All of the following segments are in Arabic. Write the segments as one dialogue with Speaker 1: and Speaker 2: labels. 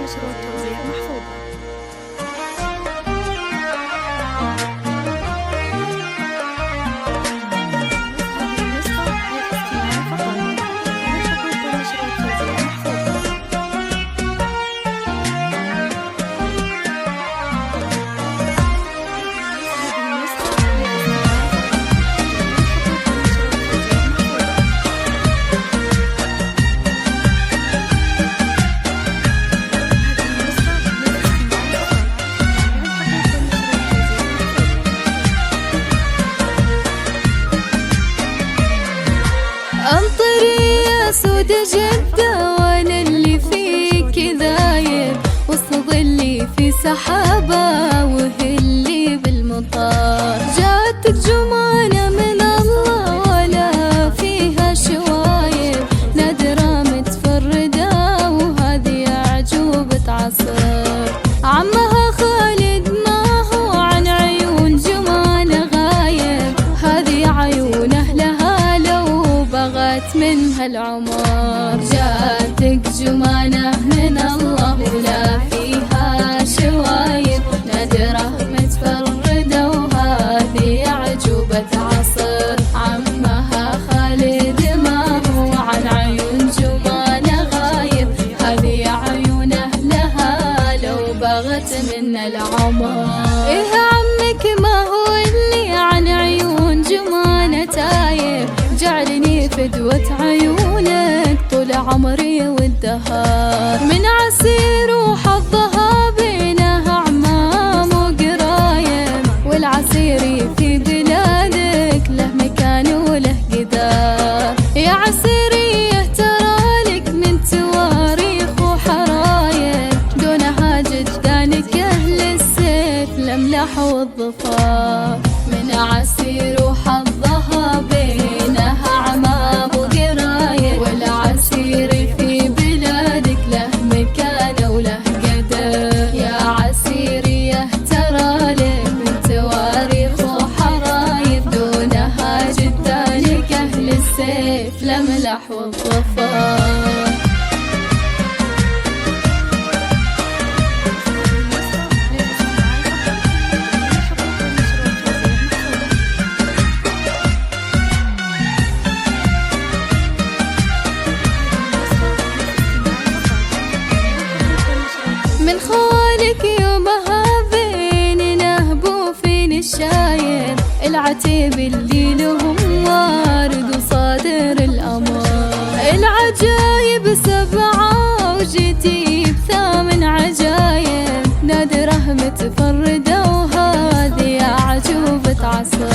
Speaker 1: النشر والتوزيع محفوظة.
Speaker 2: أمطري يا سود جدة وانا اللي فيك ذايب، وسط ظلي في سحابة وهلي بالمطار. جاتك جمانة من الله ولا فيها شوايب، نادرة متفردة وهذه أعجوبة عصر. عمها خالد ما هو عن عيون جمانة غايب، هذه عيون أهلها بغت منها العمر. جاتك جمانة من الله ولا فيها شوايب، نادرة متفردة وهذه أعجوبة عصر. عمها خالد ما هو عن عيون جمانة غايب، هذه عيون أهلها لو بغت منها العمر. إيه عمك ما هو اللي عن عيون جمانة تايب، جعلني فدوة عيونك طول عمري والدهر. من عسير وحظها بينها عمام وقرايب، والعسيري في بلادك له مكان وله قدر. يا عسيريه ترى لك من تواريخ وحرايب، دونها جدانك أهل السيف الأملاح والظفار. من عسير وحظها بينها عمام وقرايب، والعسير في بلادك له مكانة وله قدر. يا عسيريه ترى لك من تواريخ وحرايب، دونها جدانك أهل السيف الأملاح والظفار. من خوالك يومها بين نهبو فين الشايب، العتيب اللي لهم وارد وصادر الأمر. العجايب 7 وجيتي ب8 عجايب، نادرة متفردة وهذه أعجوبة عصر.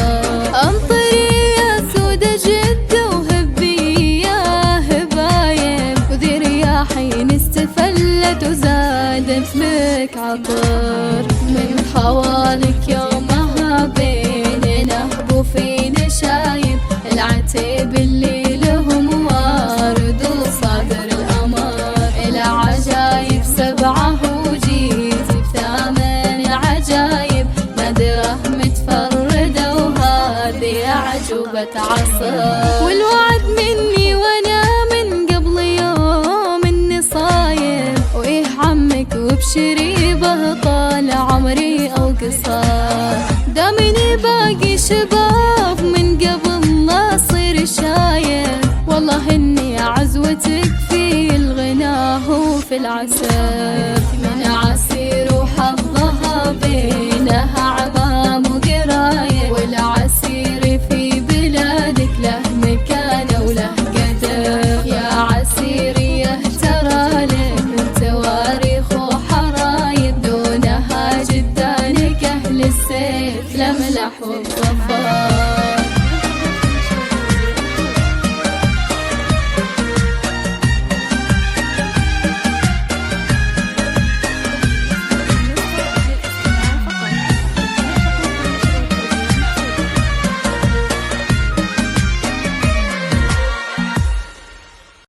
Speaker 2: أمطري يا سود جدة وهبي يا هبايب، وذي رياحين استفلت وزادت بك عطر. من خوالك يومها بين نهب وفي نشايب، العتيب اللي لهم وارد وصادر الأمر. العجايب 7 وجيت ب8 عجايب، نادرة متفردة وهذه أعجوبة عصر. والوعد مني وانا من قبل يوم اني صايب، وايه عمك وبشري به طال عمري او قصار. دامني باقي شباب من قبل لا اصير شايب، والله اني عزوتك في الغنى وفي العسل.